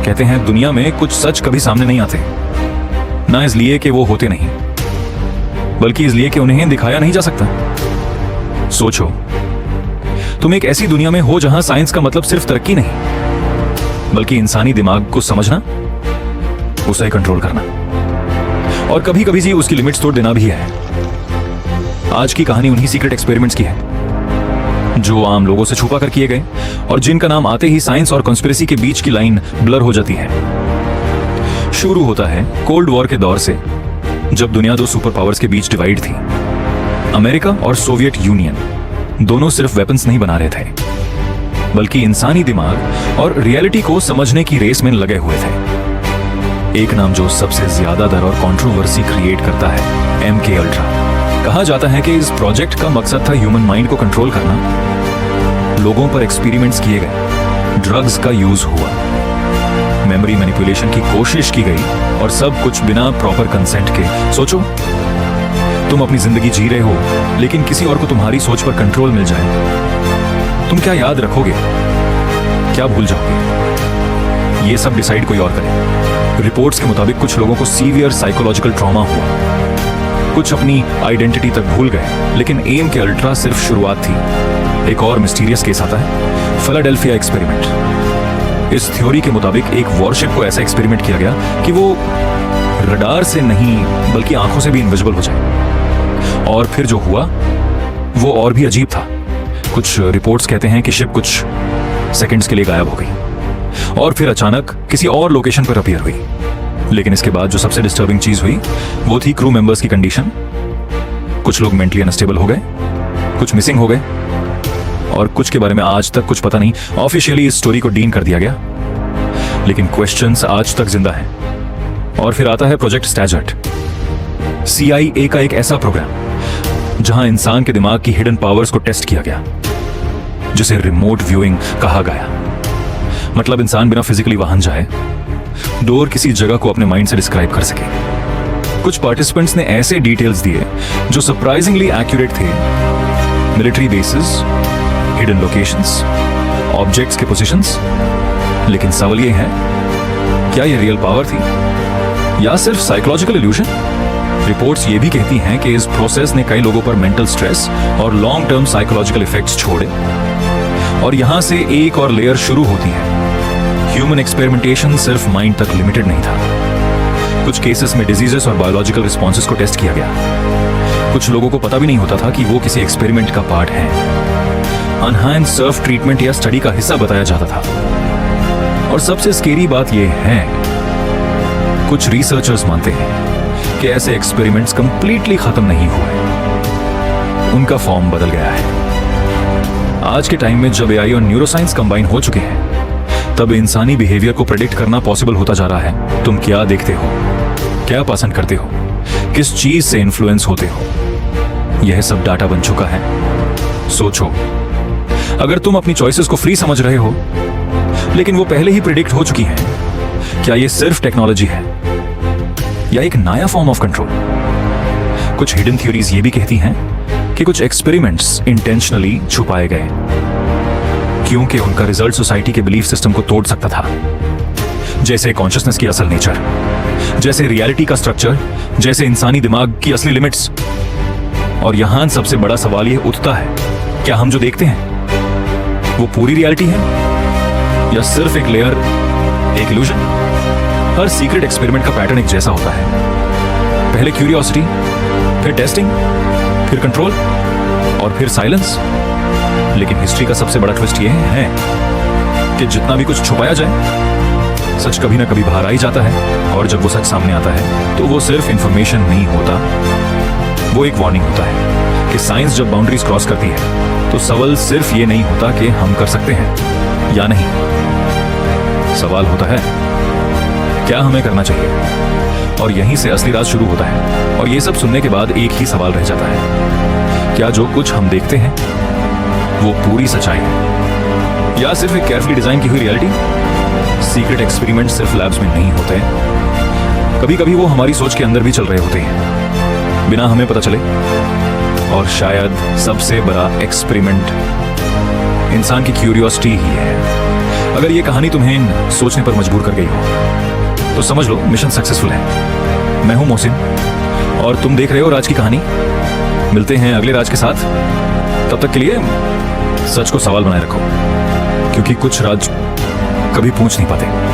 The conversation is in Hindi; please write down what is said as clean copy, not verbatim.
कहते हैं दुनिया में कुछ सच कभी सामने नहीं आते, ना इसलिए कि वो होते नहीं, बल्कि इसलिए कि उन्हें दिखाया नहीं जा सकता। सोचो, तुम एक ऐसी दुनिया में हो जहां साइंस का मतलब सिर्फ तरक्की नहीं, बल्कि इंसानी दिमाग को समझना, उसे कंट्रोल करना और कभी कभी जी उसकी लिमिट्स तोड़ देना भी है। आज की कहानी उन्हीं सीक्रेट एक्सपेरिमेंट्स की है जो आम लोगों से छुपा कर किए गए और जिनका नाम आते ही साइंस और कॉन्स्पिरेसी के बीच की लाइन ब्लर हो जाती है। शुरू होता है कोल्ड वॉर के दौर से, जब दुनिया दो सुपर पावर्स के बीच डिवाइड थी। अमेरिका और सोवियत यूनियन दोनों सिर्फ वेपन्स नहीं बना रहे थे, बल्कि इंसानी दिमाग और रियलिटी को समझने की रेस में लगे हुए थे। एक नाम जो सबसे ज्यादा डर और कंट्रोवर्सी क्रिएट करता है, MK अल्ट्रा। कहा जाता है कि इस प्रोजेक्ट का मकसद था ह्यूमन माइंड को कंट्रोल करना। लोगों पर एक्सपेरिमेंट्स किए गए, ड्रग्स का यूज हुआ, मेमोरी मैनिपुलेशन की कोशिश की गई और सब कुछ बिना प्रॉपर कंसेंट के। सोचो, तुम अपनी जिंदगी जी रहे हो, लेकिन किसी और को तुम्हारी सोच पर कंट्रोल मिल जाए, तुम क्या याद रखोगे, क्या भूल जाओगे? ये सब डिसाइड कोई और करे। रिपोर्ट्स के मुताबिक कुछ लोगों को सीवियर साइकोलॉजिकल ट्रॉमा हुआ, कुछ अपनी आइडेंटिटी तक भूल गए। लेकिन MK अल्ट्रा सिर्फ शुरुआत थी। एक और मिस्टीरियस केस आता है, फिलाडेल्फिया एक्सपेरिमेंट। इस थ्योरी के मुताबिक एक वॉरशिप को ऐसा एक्सपेरिमेंट किया गया कि वो रडार से नहीं बल्कि आंखों से भी इनविजिबल हो जाए। और फिर जो हुआ वो और भी अजीब था। कुछ रिपोर्ट्स कहते हैं कि शिप कुछ सेकंड्स के लिए गायब हो गई और फिर अचानक किसी और लोकेशन पर अपीयर हुई। लेकिन इसके बाद जो सबसे डिस्टर्बिंग चीज हुई वो थी क्रू मेंबर्स की कंडीशन। कुछ लोग मेंटली अनस्टेबल हो गए, कुछ मिसिंग हो गए और कुछ के बारे में आज तक कुछ पता नहीं। ऑफिशियली इस स्टोरी को डीन कर दिया गया, लेकिन क्वेश्चंस आज तक जिंदा हैं। और फिर आता है प्रोजेक्ट स्टैजर्ट, CIA का एक ऐसा प्रोग्राम जहां इंसान के दिमाग की हिडन पावर्स को टेस्ट किया गया, जिसे रिमोट व्यूइंग कहा गया। मतलब इंसान बिना फिजिकली वहां जाए, डोर किसी जगह को अपने माइंड से डिस्क्राइब कर सके। कुछ पार्टिसिपेंट्स ने ऐसे डिटेल्स दिए जो सरप्राइजिंगली एक्यूरेट थे। Military bases, hidden locations, objects के पोजीशंस। लेकिन सवाल ये है, क्या ये रियल पावर थी या सिर्फ साइकोलॉजिकल इल्यूजन? रिपोर्ट्स ये भी कहती हैं कि इस प्रोसेस ने कई लोगों पर मेंटल स्ट्रेस और लॉन्ग टर्म साइकोलॉजिकल इफेक्ट्स छोड़े। और यहां से एक और लेयर शुरू होती है। ह्यूमन एक्सपेरिमेंटेशन सिर्फ माइंड तक लिमिटेड नहीं था। कुछ केसेस में डिजीजेस और बायोलॉजिकल रिस्पॉन्सेस को टेस्ट किया गया। कुछ लोगों को पता भी नहीं होता था कि वो किसी एक्सपेरिमेंट का पार्ट है। अनहाइंड सर्फ ट्रीटमेंट या स्टडी का हिस्सा बताया जाता था। और सबसे स्केरी बात यह है, कुछ रिसर्चर्स मानते हैं कि ऐसे एक्सपेरिमेंट्स कंप्लीटली खत्म नहीं हुए, उनका फॉर्म बदल गया है। आज के टाइम में जब AI और न्यूरोसाइंस कंबाइन हो चुके हैं, तब इंसानी बिहेवियर को प्रेडिक्ट करना पॉसिबल होता जा रहा है। तुम क्या देखते हो, क्या पसंद करते हो, किस चीज से इन्फ्लुएंस होते हो, यह सब डाटा बन चुका है। सोचो, अगर तुम अपनी चॉइसेस को फ्री समझ रहे हो, लेकिन वो पहले ही प्रेडिक्ट हो चुकी हैं, क्या यह सिर्फ टेक्नोलॉजी है या एक नया फॉर्म ऑफ कंट्रोल? कुछ हिडन थ्योरीज ये भी कहती हैं कि कुछ एक्सपेरिमेंट्स इंटेंशनली छुपाए गए, क्योंकि उनका रिजल्ट सोसाइटी के बिलीफ सिस्टम को तोड़ सकता था। जैसे कॉन्शियसनेस की असल नेचर, जैसे रियलिटी का स्ट्रक्चर, जैसे इंसानी दिमाग की असली लिमिट्स। और यहां सबसे बड़ा सवाल यह उठता है, क्या हम जो देखते हैं वो पूरी रियलिटी है या सिर्फ एक लेयर, एक इल्यूजन? हर सीक्रेट एक्सपेरिमेंट का पैटर्न एक जैसा होता है। पहले क्यूरियोसिटी, फिर टेस्टिंग, फिर कंट्रोल और फिर साइलेंस। लेकिन हिस्ट्री का सबसे बड़ा ट्विस्ट यह है कि जितना भी कुछ छुपाया जाए, सच कभी ना कभी बाहर आ ही जाता है। और जब वो सच सामने आता है, तो वो सिर्फ इंफॉर्मेशन नहीं होता, वो एक वार्निंग होता है कि साइंस जब बाउंड्रीज क्रॉस करती है, तो सवाल सिर्फ ये नहीं होता कि हम कर सकते हैं या नहीं। सवाल होता है, क्या हमें करना चाहिए? और यहीं से असली राज शुरू होता है। और ये सब सुनने के बाद एक ही सवाल रह जाता है, क्या जो कुछ हम देखते हैं वो पूरी सच्चाई है या सिर्फ एक केयरफुली डिजाइन की हुई रियलिटी? सीक्रेट एक्सपेरिमेंट सिर्फ लैब्स में नहीं होते, कभी कभी वो हमारी सोच के अंदर भी चल रहे होते हैं, बिना हमें पता चले। और शायद सबसे बड़ा एक्सपेरिमेंट इंसान की क्यूरियोसिटी ही है। अगर ये कहानी तुम्हें इन सोचने पर मजबूर कर गई हो तो समझ लो मिशन सक्सेसफुल है। मैं हूं मोहसिन और तुम देख रहे हो राज की कहानी। मिलते हैं अगले राज के साथ। तब तक के लिए सच को सवाल बनाए रखो, क्योंकि कुछ राज कभी पूछ नहीं पाते।